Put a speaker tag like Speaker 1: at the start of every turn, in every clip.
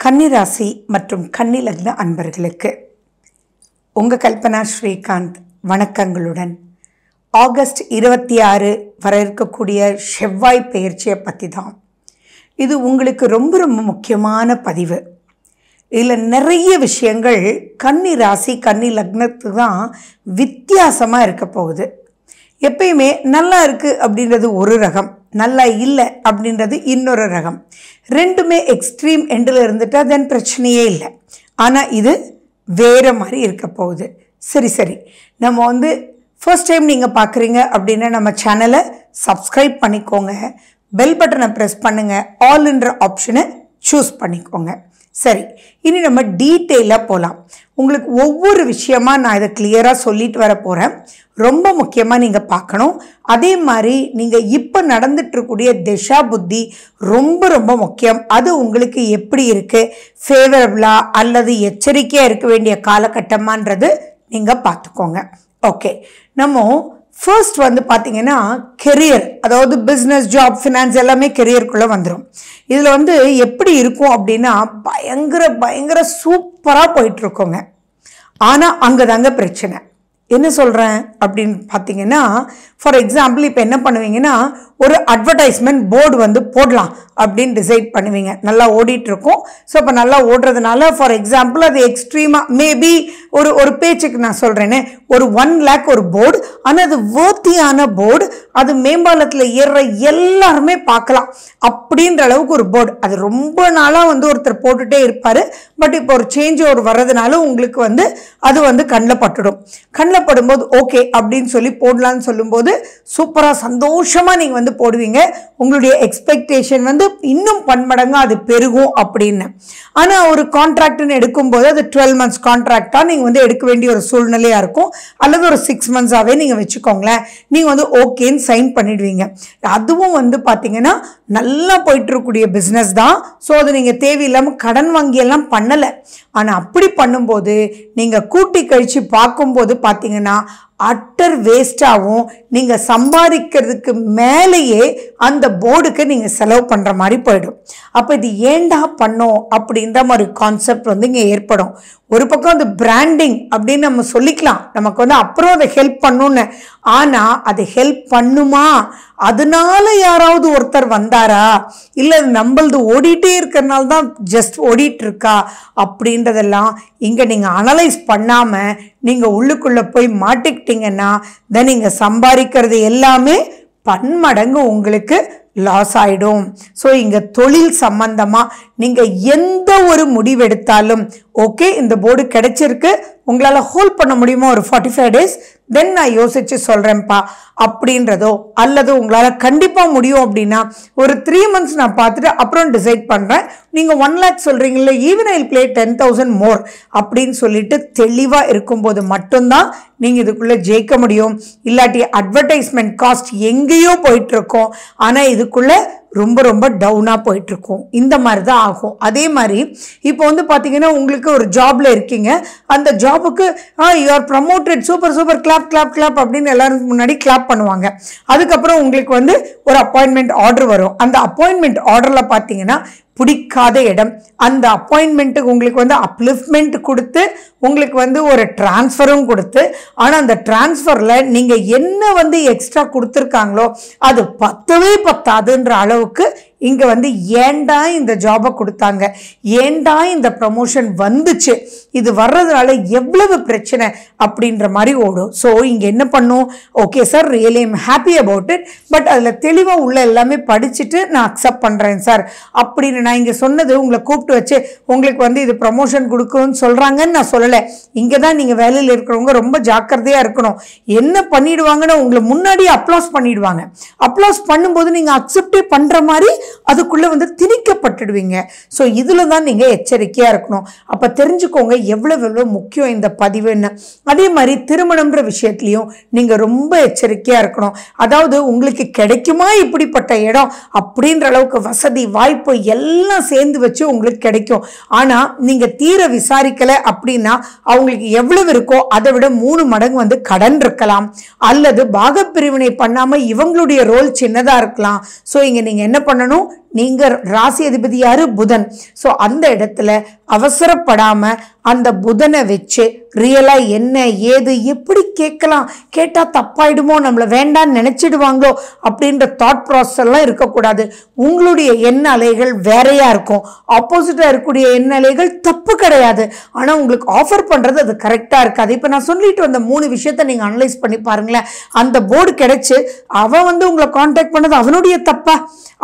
Speaker 1: கன்னிராசி மற்றும் கன்னி லக்ன அன்பர்களுக்கு உங்கள் கல்பனா ஸ்ரீகாந்த் வணக்கங்களுடன் ஆகஸ்ட் 26 வர இருக்கக்கூடிய செவ்வாய் பெயர்ச்சியை பற்றி தான். இது உங்களுக்கு ரொம்ப ரொம்ப முக்கியமான பதிவு. இதில் நிறைய விஷயங்கள் கன்னி ராசி கன்னி லக்னத்துக்கு தான் வித்தியாசமாக இருக்க போகுது. எப்பயுமே நல்லா இருக்குது அப்படின்றது ஒரு ரகம், நல்லா இல்லை அப்படின்றது இன்னொரு ரகம். ரெண்டுமே எக்ஸ்ட்ரீம் எண்டில் இருந்துட்டால் தென் பிரச்சனையே இல்லை. ஆனால் இது வேறு மாதிரி இருக்க போகுது. சரி நம்ம ஃபர்ஸ்ட் டைம் நீங்கள் பார்க்குறீங்க அப்படின்னா நம்ம சேனலை சப்ஸ்கிரைப் பண்ணிக்கோங்க, பெல் பட்டனை ப்ரெஸ் பண்ணுங்கள், ஆல்ன்ற ஆப்ஷனை சூஸ் பண்ணிக்கோங்க. சரி, இனி நம்ம டீட்டெயிலாக போகலாம். உங்களுக்கு ஒவ்வொரு விஷயமா நான் இதை கிளியராக சொல்லிட்டு வர போகிறேன். ரொம்ப முக்கியமாக நீங்கள் பார்க்கணும். அதே மாதிரி நீங்கள் இப்போ நடந்துட்டுருக்கூடிய திசா புத்தி ரொம்ப ரொம்ப முக்கியம். அது உங்களுக்கு எப்படி இருக்குது, ஃபேவரபிளாக அல்லது எச்சரிக்கையாக இருக்க வேண்டிய காலகட்டமான்றது நீங்கள் பார்த்துக்கோங்க. ஓகே, நம்ம ஃபர்ஸ்ட் பார்த்தீங்கன்னா கெரியர், அதாவது பிஸ்னஸ், ஜாப், ஃபினான்ஸ் எல்லாமே கெரியருக்குள்ளே வந்துடும். இதில் எப்படி இருக்கும் அப்படின்னா பயங்கர சூப்பராக போயிட்டுருக்கோங்க. ஆனால் அங்கே தாங்க பிரச்சனை. என்ன சொல்கிறேன் அப்படின்னு பார்த்தீங்கன்னா, ஃபார் எக்ஸாம்பிள் இப்போ என்ன பண்ணுவீங்கன்னா, ஒரு அட்வர்டைஸ்மெண்ட் போர்டு போடலாம் அப்படின்னு டிசைட் பண்ணுவீங்க. நல்லா ஓடிட்டுருக்கோம். ஸோ இப்போ நல்லா ஓடுறதுனால ஃபார் எக்ஸாம்பிள் அது எக்ஸ்ட்ரீமாக மேபி ஒரு பேச்சுக்கு நான் சொல்கிறேன்னே, ஒரு 1 lakh ஒரு போர்டு, ஆனால் அது வேர்த்தியான போர்டு, அது மேம்பாலத்தில் ஏறுற எல்லாருமே பார்க்கலாம் அப்படின்ற அளவுக்கு ஒரு போர்டு. அது ரொம்ப நாளாக ஒருத்தர் போட்டுகிட்டே இருப்பார். பட் இப்போ ஒரு சேஞ்ச் வர்றதுனால உங்களுக்கு அது கண்ணில் பட்டுடும். கண்ணில் படும்போது ஓகே அப்படின்னு சொல்லி போடலான்னு சொல்லும்போது சூப்பராக சந்தோஷமாக நீங்கள் போடுவீங்க. உங்களுடைய எக்ஸ்பெக்டேஷன் இன்னும் பன்மடங்காக அது பெருகும் அப்படின்னு. ஆனால் ஒரு கான்ட்ராக்ட்னு எடுக்கும்போது அது 12 months கான்ட்ராக்டாக நீங்கள் எடுக்க வேண்டிய ஒரு சூழ்நிலையாக இருக்கும். அல்லது ஒரு 6 monthsஆகவே நீங்கள் வச்சுக்கோங்களேன். நீங்கள் ஓகேன்னு சைன் பண்ணிடுவீங்க. அதுவும் பார்த்தீங்கன்னா நல்லா போயிட்டு இருக்கக்கூடிய பிஸ்னஸ் தான். ஸோ அது நீங்கள் தேவையில்லாமல் கடன் வாங்கியெல்லாம் பண்ணலை. ஆனால் அப்படி பண்ணும்போது நீங்கள் கூட்டி கழித்து பார்க்கும்போது பார்த்தீங்கன்னா அட்டர் வேஸ்டாகவும் நீங்கள் சம்பாதிக்கிறதுக்கு மேலேயே அந்த போர்டுக்கு நீங்கள் செலவு பண்ணுற மாதிரி போயிடும். அப்போ இது ஏண்டா பண்ணோம் அப்படின்ற மாதிரி கான்செப்ட் இங்கே ஏற்படும். ஒரு பக்கம் அந்த பிராண்டிங் அப்படின்னு நம்ம சொல்லிக்கலாம், நமக்கு அப்புறம் அதை ஹெல்ப் பண்ணணும்னு. ஆனால் அது ஹெல்ப் பண்ணுமா, அதனால யாராவது ஒருத்தர் வந்தாரா, இல்லை நம்மளது ஓடிட்டே இருக்கிறனால தான் ஜஸ்ட் ஓடிட்டு இருக்கா அப்படின்றதெல்லாம் இங்கே நீங்கள் அனலைஸ் பண்ணாமல் நீங்கள் உள்ளுக்குள்ளே போய் மாட்டிக்கிட்டீங்கன்னா தென் நீங்கள் சம்பாதிக்கிறது எல்லாமே பன்மடங்கு உங்களுக்கு லாஸ் ஆகிடும். ஸோ இங்கே தொழில் சம்பந்தமாக நீங்கள் எந்த ஒரு முடிவெடுத்தாலும் ஓகே இந்த போர்டு கிடைச்சிருக்கு, உங்களால் ஹோல்ட் பண்ண முடியுமா ஒரு 45 days, தென் நான் யோசித்து சொல்கிறேன்ப்பா அப்படின்றதோ, அல்லது உங்களால் கண்டிப்பாக முடியும் அப்படின்னா ஒரு 3 months நான் பார்த்துட்டு அப்புறம் டிசைட் பண்ணுறேன். நீங்கள் 1 lakh சொல்கிறீங்களே, ஈவன் ஐ பிளே 10,000 more அப்படின்னு சொல்லிட்டு தெளிவாக இருக்கும்போது மட்டும்தான் நீங்கள் இதுக்குள்ளே ஜெயிக்க முடியும். இல்லாட்டி அட்வர்டைஸ்மெண்ட் காஸ்ட் எங்கேயோ போயிட்டுருக்கோம், ஆனால் இதுக்குள்ளே ரொம்ப ரொம்ப டவுனாக போயிட்டுருக்கும். இந்த மாதிரி தான் ஆகும். அதே மாதிரி இப்போ பார்த்தீங்கன்னா உங்களுக்கு ஒரு ஜாபில் இருக்கீங்க, அந்த ஜாபுக்கு you are promoted, super clap அப்படின்னு எல்லாரும் முன்னாடி கிளாப் பண்ணுவாங்க. அதுக்கப்புறம் உங்களுக்கு ஒரு அப்பாயின்மெண்ட் ஆர்டர் வரும். அந்த அப்பாயின்மெண்ட் ஆர்டரில் பார்த்தீங்கன்னா பிடிக்காத இடம், அந்த அப்பாயின்மெண்ட்டுக்கு உங்களுக்கு அப்லிஃப்ட்மெண்ட் கொடுத்து உங்களுக்கு ஒரு டிரான்ஸ்ஃபரும் கொடுத்து, ஆனால் அந்த டிரான்ஸ்ஃபரில் நீங்கள் என்ன எக்ஸ்ட்ரா கொடுத்துருக்காங்களோ அது பத்தவே பத்தாதுன்ற அளவுக்கு இங்கே ஏண்டா இந்த ஜாபை கொடுத்தாங்க, ஏண்டா இந்த ப்ரமோஷன் வந்துச்சு, இது வர்றதுனால எவ்வளவு பிரச்சனை அப்படின்ற மாதிரி ஓடும். ஸோ இங்கே என்ன பண்ணும், okay sir really I'm happy about it, but அதில் தெளிவாக உள்ள எல்லாமே படிச்சுட்டு நான் அக்செப்ட் பண்ணுறேன் சார் அப்படின்னு. நான் இங்கே சொன்னது உங்களை கூப்பிட்டு வச்சு உங்களுக்கு இது ப்ரமோஷன் கொடுக்கணும்னு சொல்கிறாங்கன்னு நான் சொல்லலை. இங்கே தான் நீங்கள் வேலையில் இருக்கிறவங்க ரொம்ப ஜாக்கிரதையாக இருக்கணும். என்ன பண்ணிடுவாங்கன்னு உங்களை முன்னாடியே அப்ளாஸ் பண்ணிடுவாங்க. அப்ளாஸ் பண்ணும்போது நீங்கள் அக்செப்டே பண்ணுற மாதிரி அதுக்குள்ளே திணிக்கப்பட்டுடுவீங்க. ஸோ இதில் தான் நீங்கள் எச்சரிக்கையாக இருக்கணும். அப்போ தெரிஞ்சுக்கோங்க எவ்வளோ முக்கியம் இந்த பதிவுன்னு. அதே மாதிரி திருமணம்ன்ற விஷயத்துலையும் நீங்கள் ரொம்ப எச்சரிக்கையாக இருக்கணும். அதாவது உங்களுக்கு கிடைக்குமா இப்படிப்பட்ட இடம் அப்படின்ற அளவுக்கு வசதி வாய்ப்பு எல்லாம் சேர்ந்து வச்சு உங்களுக்கு கிடைக்கும். ஆனால் நீங்கள் தீர விசாரிக்கலை அப்படின்னா அவங்களுக்கு எவ்வளவு இருக்கோ அதை விட 3 மடங்கு கடன் இருக்கலாம், அல்லது பாகப்பிரிவினை பண்ணாமல் இவங்களுடைய ரோல் சின்னதாக இருக்கலாம். ஸோ இங்கே நீங்கள் என்ன பண்ணணும், நீங்கள் ராசி அதிபதி யாரு? புதன். ஸோ அந்த இடத்துல அவசரப்படாம அந்த புதனை வச்சு ரியலா என்ன ஏது எப்படி கேட்கலாம், கேட்டா தப்பாயிடுமோ, நம்மளை வேண்டான்னு நினைச்சிடுவாங்களோ அப்படின்ற தாட் ப்ராசஸ் எல்லாம் இருக்கக்கூடாது. உங்களுடைய எண்ண அலைகள் வேறையா இருக்கும், ஆப்போசிட்டா இருக்கக்கூடிய எண்ண அலைகள் தப்பு கிடையாது. ஆனா உங்களுக்கு ஆஃபர் பண்றது அது கரெக்டா இருக்காது. இப்ப நான் சொல்லிட்டு வந்த 3 விஷயத்த நீங்க அனலைஸ் பண்ணி பாருங்களேன். அந்த போர்டு கிடைச்சு அவன் உங்களை கான்டாக்ட் பண்ணது அவனுடைய தப்பா?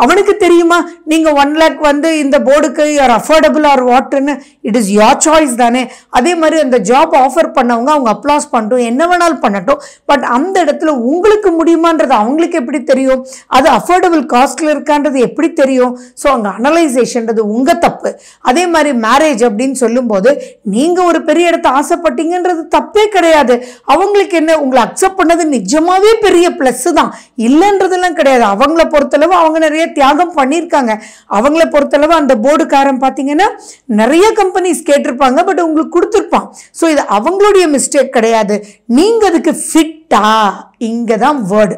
Speaker 1: அவனுக்கு தெரியுமா நீங்க 1 lakh இந்த போர்டுக்கு அஃபோர்டபுள் ஆர் வாட்னு? இட் இஸ் யோர் சாய்ஸ் தானே. அதே மாதிரி அந்த ஜாப் ஆஃபர் பண்ணவங்க அவங்க அப்ளாஸ் பண்ணட்டும், என்ன வேணாலும் பண்ணட்டும். பட் அந்த இடத்துல உங்களுக்கு முடியுமான்றது அவங்களுக்கு எப்படி தெரியும்? அது அஃபோர்டபுள் காஸ்ட்ல இருக்கான்றது எப்படி தெரியும்? ஸோ அங்கே அனலைசேஷன்றது உங்க தப்பு. அதே மாதிரி மேரேஜ் அப்படின்னு சொல்லும்போது நீங்க ஒரு பெரிய இடத்த ஆசைப்பட்டீங்கன்றது தப்பே கிடையாது. அவங்களுக்கு என்ன, உங்களை அக்செப்ட் பண்ணது நிஜமாவே பெரிய பிளஸ் தான், இல்லைன்றதெல்லாம் கிடையாது. அவங்கள பொறுத்தளவு அவங்க நிறைய தியாகம் பண்ணியிருக்காங்க. அவங்கள பொறுத்தளவு அந்த போர்டுக்காரன் பார்த்தீங்கன்னா நிறைய கம்பெனிஸ் கேட்டிருப்பாங்க, பட் உங்களுக்கு கொடுத்துருப்பான். ஸோ இது அவங்களுடைய மிஸ்டேக் கிடையாது. நீங்க அதுக்கு ஃபிட்டா, இங்க தான் வேர்டு.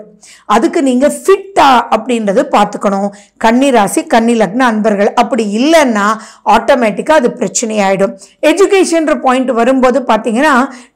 Speaker 1: அதுக்கு நீங்க ஃபிட்டா அப்படின்றது பார்த்துக்கணும். கன்னி ராசி கன்னி லக்ன அன்பர்கள் அப்படி இல்லைன்னா ஆட்டோமேட்டிக்கா அது பிரச்சனை ஆயிடும். எஜுகேஷன் பாயிண்ட் வரும்போது பார்த்தீங்கன்னா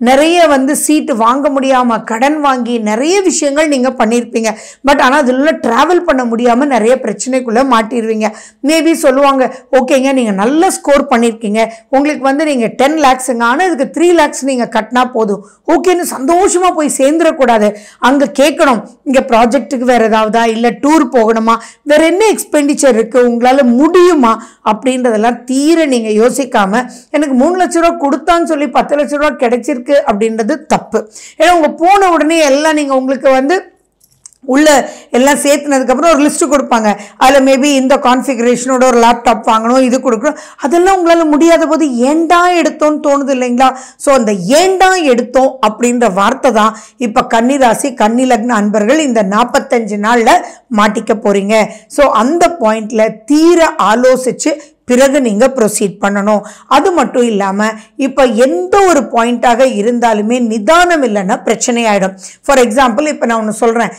Speaker 1: நிறைய சீட்டு வாங்க முடியாம கடன் வாங்கி நிறைய விஷயங்கள் நீங்க பண்ணியிருப்பீங்க. பட் ஆனால் அதுல டிராவல் பண்ண முடியாம நிறைய பிரச்சனைக்குள்ள மாட்டிடுவீங்க. மேபி சொல்லுவாங்க, ஓகேங்க நீங்க நல்ல ஸ்கோர் பண்ணியிருக்கீங்க, உங்களுக்கு நீங்க 10 lakhsங்க, ஆனால் இதுக்கு 3 lakhs நீங்க கட்டினா போதும், ஓகேன்னு சந்தோஷமா போய் சேர்ந்துடக்கூடாது. அங்க கேட்கணும், இங்க ப்ராஜெக்ட்டுக்கு வேற ஏதாவதா, இல்ல டூர் போகணுமா, வேற என்ன எக்ஸ்பெண்டிச்சர் இருக்கு, உங்களால முடியுமா அப்படின்றதெல்லாம் தீர நீங்க யோசிக்காம எனக்கு 3 லட்ச ரூபா கொடுத்தான்னு சொல்லி 10 லட்ச ரூபா கிடைச்சிருக்கு அப்படின்றது தப்பு. ஏன்னா உங்க போன உடனே எல்லாம் நீங்க உங்களுக்கு உள்ள எல்லாம் சேர்த்துனதுக்கு அப்புறம் ஒரு லிஸ்ட் கொடுப்பாங்க. அதில் மேபி இந்த கான்ஃபிகரேஷனோட ஒரு லேப்டாப் வாங்கணும், இது கொடுக்கணும், அதெல்லாம் உங்களால் முடியாத போது ஏண்டா எடுத்தோன்னு தோணுது இல்லைங்களா? ஸோ அந்த ஏண்டா எடுத்தோம் அப்படின்ற வார்த்தை தான் இப்போ கன்னி ராசி கன்னி லக்ன அன்பர்கள் இந்த 45 நாளில் மாட்டிக்க போறீங்க. ஸோ அந்த பாயிண்ட்ல தீர ஆலோசிச்சு பிறகு நீங்க ப்ரொசீட் பண்ணணும். அது மட்டும் இல்லாம இப்ப எந்த ஒரு பாயிண்டாக இருந்தாலுமே நிதானம் இல்லைன்னா பிரச்சனை ஆயிடும். ஃபார் எக்ஸாம்பிள் இப்ப நான் ஒன்று சொல்றேன்,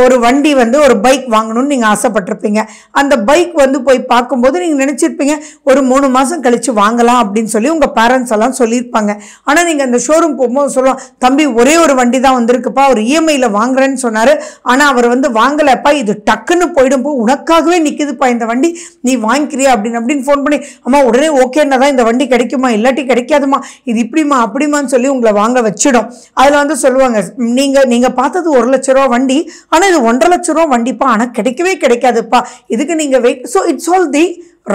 Speaker 1: ஒரு வண்டி ஒரு பைக் வாங்கணும்னு நீங்க ஆசைப்பட்டிருப்பீங்க. அந்த பைக் போய் பார்க்கும்போது நீங்க நினைச்சிருப்பீங்க ஒரு 3 மாசம் கழிச்சு வாங்கலாம் அப்படின்னு சொல்லி உங்க பேரண்ட்ஸ் எல்லாம் சொல்லியிருப்பாங்க. ஆனா நீங்க அந்த ஷோரூம் போகும்போது சொல்லுவோம், தம்பி ஒரே ஒரு வண்டி தான் வந்திருக்குப்பா, ஒரு இஎம்ஐல வாங்குறேன்னு சொன்னாரு, ஆனா அவர் வாங்கலப்பா, இது டக்குன்னு போயிடும், உனக்காகவே நிக்குதுப்பா இந்த வண்டி, நீ வாங்கிக்கிறியா அப்படின்னு ஃபோன் பண்ணி, அம்மா உடனே ஓகேன்னா தான் இந்த வண்டி கிடைக்குமா, இல்லாட்டி கிடைக்காதுமா, இது இப்படிமா அப்படிமான்னு சொல்லி உங்களை வாங்க வச்சிடும். அதுல சொல்லுவாங்க, நீங்க பார்த்தது 1 லட்ச ரூபா வண்டி, ஆனா இது 1.5 லட்ச ரூபா வண்டிப்பா, ஆனா கிடைக்கவே கிடைக்காதுப்பா, இதுக்கு நீங்க wait. So it's all the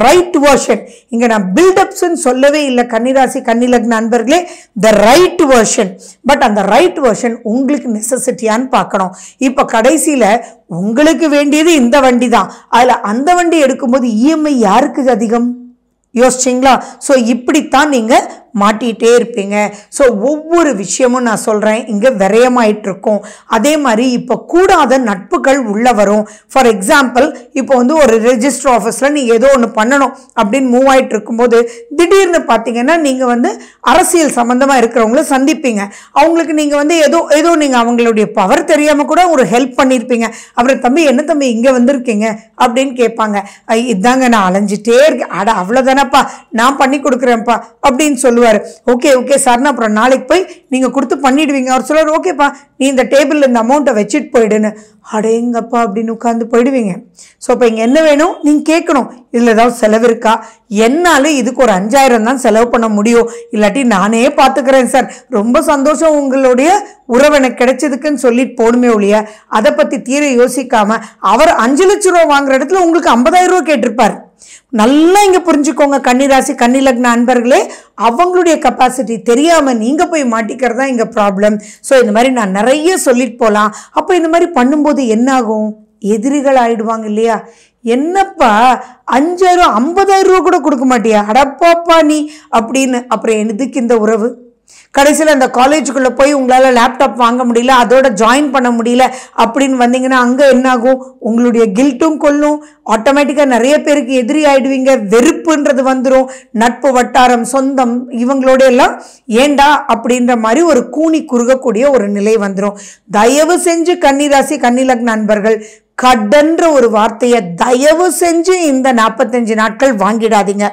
Speaker 1: right version. இங்க நான் பில்டப்ஸ் சொல்லவே இல்லை கன்னிராசி கன்னி லக்ன அன்பர்களே, த ரைட் வெர்ஷன். பட் அந்த ரைட் வெர்ஷன் உங்களுக்கு நெசசிட்டியான்னு பார்க்கணும். இப்ப கடைசியில உங்களுக்கு வேண்டியது இந்த வண்டி தான், அதுல அந்த வண்டி எடுக்கும்போது இஎம்ஐ யாருக்கு அதிகம் யோசிச்சிங்களா? ஸோ இப்படித்தான் நீங்க மாட்டிகிட்டே இருப்பீங்க. ஸோ ஒவ்வொரு விஷயமும் நான் சொல்கிறேன் இங்கே விரயமாயிட்டு இருக்கும். அதே மாதிரி இப்போ கூடாத நட்புகள் உள்ள வரும். ஃபார் எக்ஸாம்பிள் இப்போ ஒரு ரெஜிஸ்டர் ஆஃபீஸில் நீங்கள் ஏதோ ஒன்று பண்ணணும் அப்படின்னு மூவ் ஆகிட்டு இருக்கும்போது திடீர்னு பார்த்தீங்கன்னா நீங்கள் அரசியல் சம்மந்தமாக இருக்கிறவங்கள சந்திப்பீங்க. அவங்களுக்கு நீங்கள் ஏதோ நீங்கள் அவங்களுடைய பவர் தெரியாமல் கூட ஒரு ஹெல்ப் பண்ணியிருப்பீங்க. அப்புறம் தம்பி என்ன தம்பி இங்கே வந்திருக்கீங்க அப்படின்னு கேட்பாங்க. இதாங்க நான் அலைஞ்சிட்டே இருக்கேன், அட அவ்வளோதானப்பா நான் பண்ணி கொடுக்குறேன்ப்பா அப்படின்னு சொல்லுவார். ஓகே ஓகே சார்னா அப்புறம் நாளைக்கு போய் நீங்க கொடுத்து பண்ணிடுவீங்க. அவர் சொல்லுவார், ஓகேப்பா நீ இந்த டேபிள்ல இந்த அமௌண்ட்டை வச்சுட்டு போயிடுன்னு. அடேங்கப்பா அப்படின்னு உட்காந்து போயிடுவீங்க. ஸோ இப்போ இங்கே என்ன வேணும் நீங்கள் கேட்கணும், இதில் ஏதாவது செலவு இருக்கா, என்னால இதுக்கு ஒரு 5000 தான் செலவு பண்ண முடியும், இல்லாட்டி நானே பார்த்துக்கிறேன் சார், ரொம்ப சந்தோஷம் உங்களுடைய உறவு எனக்கு கிடைச்சதுக்குன்னு சொல்லிட்டு போடுமே ஒழிய அதை பற்றி தீர யோசிக்காம அவர் 5 லட்சம் ரூபா வாங்குற இடத்துல உங்களுக்கு 50,000 ரூபா கேட்டிருப்பார். நல்லா இங்க புரிஞ்சுக்கோங்க கன்னிராசி கன்னி லக்ன அன்பர்களே, அவங்களுடைய கெப்பாசிட்டி தெரியாம நீங்க போய் மாட்டிக்கிறதா இங்க ப்ராப்ளம். ஸோ இந்த மாதிரி நான் நிறைய சொல்லிட்டு போகலாம். அப்போ இந்த மாதிரி பண்ணும்போது என்ன ஆகும், எதிரிகள் ஆயிடுவாங்க இல்லையா? என்னப்பா 5,000 50,000 ரூபா கூட கொடுக்க மாட்டியா, அடப்பாப்பா நீ அப்படின்னு. அப்புறம் எதுக்கு இந்த உறவு? கடைசியில் அந்த காலேஜுக்குள்ள போய் உங்களால் லேப்டாப் வாங்க முடியல, அதோட ஜாயின் பண்ண முடியல அப்படின்னு வந்தீங்கன்னா அங்கே என்ன ஆகும், உங்களுடைய கில்ட்டும் கொல்லும், ஆட்டோமேட்டிக்காக நிறைய பேருக்கு எதிரி ஆயிடுவீங்க, வெறுப்புன்றது வந்துடும், நட்பு வட்டாரம் சொந்தம் இவங்களோட எல்லாம் ஏண்டா அப்படின்ற மாதிரி ஒரு கூனி குறுகக்கூடிய ஒரு நிலை வந்துடும். தயவு செஞ்சு கன்னிராசி கன்னி லக்ன நண்பர்கள் கடன்ற ஒரு வார்த்தையை தயவு செஞ்சு இந்த 45 நாட்கள் வாங்கிடாதீங்க.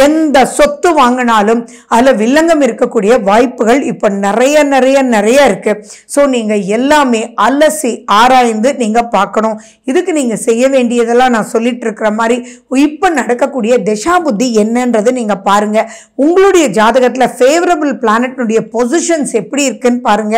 Speaker 1: எந்த சொத்து வாங்கினாலும் அதில் வில்லங்கம் இருக்கக்கூடிய வாய்ப்புகள் இப்போ நிறைய இருக்கு. ஸோ நீங்கள் எல்லாமே அலசி ஆராய்ந்து நீங்கள் பார்க்கணும். இதுக்கு நீங்கள் செய்ய வேண்டியதெல்லாம் நான் சொல்லிட்டு இருக்கிற மாதிரி இப்போ நடக்கக்கூடிய திசா புத்தி என்னன்றது நீங்கள் பாருங்க. உங்களுடைய ஜாதகத்தில் ஃபேவரபிள் பிளானட்னுடைய பொசிஷன்ஸ் எப்படி இருக்குன்னு பாருங்க.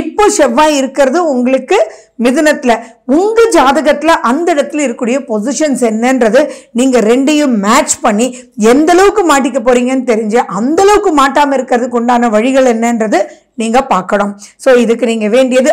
Speaker 1: இப்போ செவ்வாய் இருக்கிறது உங்களுக்கு மிதுனத்துல, உங்க ஜாதகத்துல அந்த இடத்துல இருக்கக்கூடிய பொசிஷன்ஸ் என்னன்றது நீங்க ரெண்டையும் மேட்ச் பண்ணி எந்த அளவுக்கு மாட்டிக்க போறீங்கன்னு தெரிஞ்சு அந்த அளவுக்கு மாட்டாம இருக்கிறதுக்கு உண்டான வழிகள் என்னன்றது நீங்க பார்க்கணும். ஸோ இதுக்கு நீங்க வேண்டியது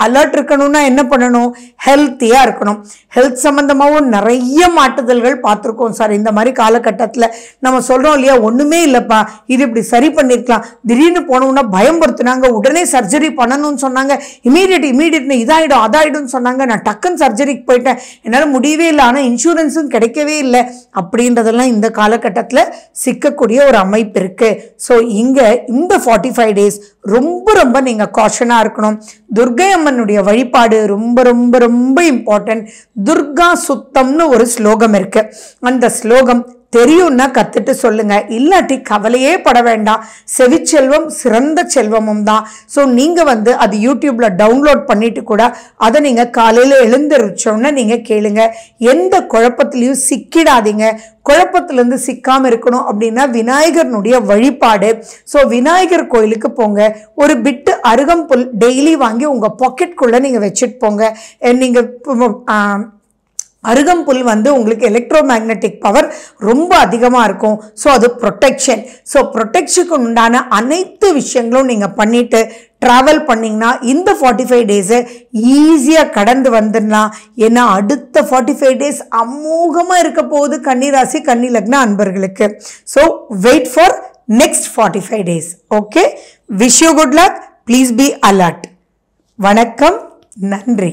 Speaker 1: அலர்ட் இருக்கணும்னா என்ன பண்ணணும்? ஹெல்த்தியா இருக்கணும். ஹெல்த் சம்பந்தமாகவும் நிறைய மாட்டுதல்கள் பார்த்துருக்கோம் சார். இந்த மாதிரி காலகட்டத்தில் நம்ம சொல்றோம் இல்லையா, ஒண்ணுமே இல்லப்பா, இது இப்படி சரி பண்ணிருக்கலாம், திடீர்னு போனோம்னா பயம்படுத்தினாங்க, உடனே சர்ஜரி பண்ணணும்னு சொன்னாங்க, இமீடியட் இதாயிடும் அதாயிடும் சொன்னாங்க, நான் டக்குன்னு சர்ஜரிக்கு போயிட்டேன், என்னால் முடியவே இல்லை, ஆனால் இன்சூரன்ஸும் கிடைக்கவே இல்லை அப்படின்றதெல்லாம் இந்த காலகட்டத்தில் சிக்கக்கூடிய ஒரு அமைப்பு இருக்கு. ஸோ இங்க இந்த 45 days ரொம்ப நீங்க காஷனா இருக்கணும். துர்கை அம்மனுடைய வழிபாடு ரொம்ப இம்பார்ட்டன்ட். துர்கா சுத்தம்னு ஒரு ஸ்லோகம் இருக்கு. அந்த ஸ்லோகம் தெரியும்னா கத்துட்டு சொல்லுங்க, இல்லாட்டி கவலையே பட வேண்டாம். செவிச்செல்வம் சிறந்த செல்வமும் தான். ஸோ நீங்க அது யூடியூப்ல டவுன்லோட் பண்ணிட்டு கூட அதை நீங்க காலையில எழுந்திருச்சோன்னா நீங்க கேளுங்க. எந்த குழப்பத்திலையும் சிக்கிடாதீங்க. குழப்பத்திலிருந்து சிக்காம இருக்கணும் அப்படின்னா விநாயகர்னுடைய வழிபாடு. ஸோ விநாயகர் கோயிலுக்கு போங்க, ஒரு பிட்டு அருகம்புல் டெய்லி வாங்கி உங்க பாக்கெட்குள்ள நீங்க வச்சுட்டு போங்க. நீங்க அருகம்புல் உங்களுக்கு எலக்ட்ரோ மேக்னெட்டிக் பவர் ரொம்ப அதிகமாக இருக்கும். ஸோ அது ப்ரொடெக்ஷன். ஸோ ப்ரொடெக்ஷனுக்கு உண்டான அனைத்து விஷயங்களும் நீங்கள் பண்ணிட்டு ட்ராவல் பண்ணிங்கன்னா இந்த 45 days ஈஸியாக கடந்து வந்துடலாம். ஏன்னா அடுத்த 45 days அமோகமாக இருக்க போகுது கன்னிராசி கன்னி லக்ன அன்பர்களுக்கு. So wait for next 45 days. Okay, wish you good luck. Please be alert. வணக்கம், நன்றி.